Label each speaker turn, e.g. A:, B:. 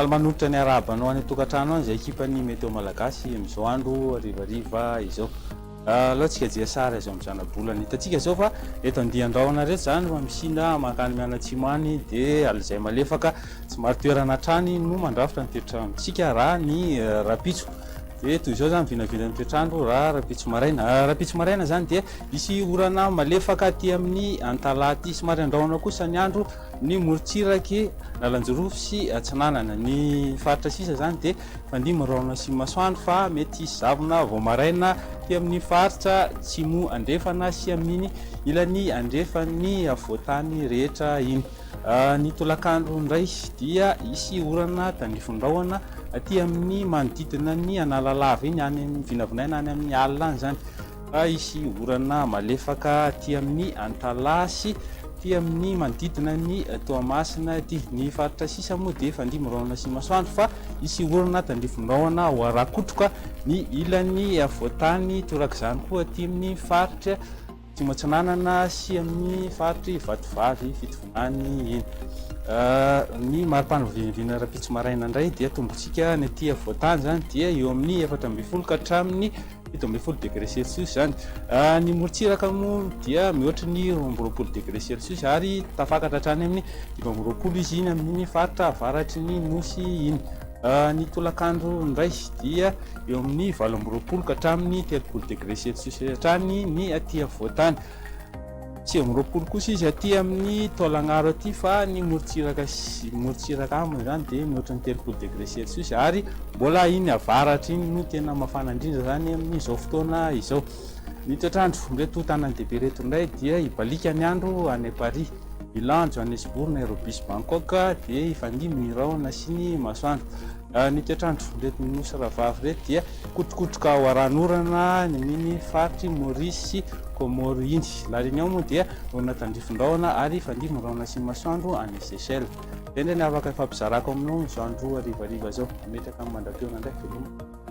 A: manolotra ny arabanao any tokantrano any zay ekipan'ny météo malagasy am'izao andro rivariva izao. Alohatsika dia sara izao am'zanabolana hitantsika zao fa eto andian-drahona reto zany fa misina mankany mianatsimo any dia alzay malefaka somary toerana trany no mandrafitra ny toetrandrotsika raha ny rapitso. Dia toy izao zany vinavinan'ny toetrandro raha rapitso maraina zany dia isy orana malefaka aty amin'ny Antalaty somary andrahona kosa ny andro ny morotsiraky Nalanjorofo sy Atsinanana. Ny faritra sisa zany dia fandimy raona sy masoandro fa mety zavona vao maraina ty amin'ny faritra Tsimo Andrefana sy amin'ny ilany andrefan'ny avoatany rehetra iny. Ny tolakandro indray dia isy orana tandrifondrahona aty amin'ny manodidina ny Analalava iny any amin'ny vinavinaina any amin'ny alina any zany. Isy orana malefaka aty amin'ny Antalasy ty amin'ny manodidina ny Toamasina ty. Ny faritra sisa moa dia fandimy raona sy masoandro fa isy orana tandrifondrahona ho arakotroka ny ilany avoatany torak'izany koa aty amin'ny faritra Tsimo Atsinanana sy amin'ny faritra Vatovavy fitovonany iny. Ny maripana vinavina rapitso maraina indray dia tombotsika ny aty avoatany zany dia eo amin'ny 14 ka hatramin'ny 17 degré celsius zany. Ny morotsiraka moa dia mihoatra ny 20 degré celsius ary tafakatra hatrany amin'ny 20 izy iny amin'ny faritra avaratry ny nosy iny. Ny tolakandro indray dia eo amin'ny 20 ka hatramin'ny 30 degré celsius hatrany ny aty avoatany. Tsy 20 kosa izy aty amin'ny Taolagnaro aty fa ny morotsiraka aminy zany dia mihoatra ny 30 degré celsius ary mbola iny avaratry iny no tena mafana indrindra zany amin'izao fotoana izao. Ny toetrandro reto tanàn-dehibe reto indray dia ibalika ny andro any Paris, Milan, Johannesburg, Nairobi sy Bangkok dia ifandimy ny rahona sy ny masoandro. Ny toetrandro reto nosy ravavy reto dia kotrokotroka ao aranorana ny amin'ny faritry Maurice sy Comore iny. La Réunion moa dia orana tandrifondrahona ary ifandimy rahona sy masoandro any Seychelles. Dia indray ny afaka ifampizarako aminao izao andro harivariva zao. Ametraka amin'ny mandra-piona indray veloma.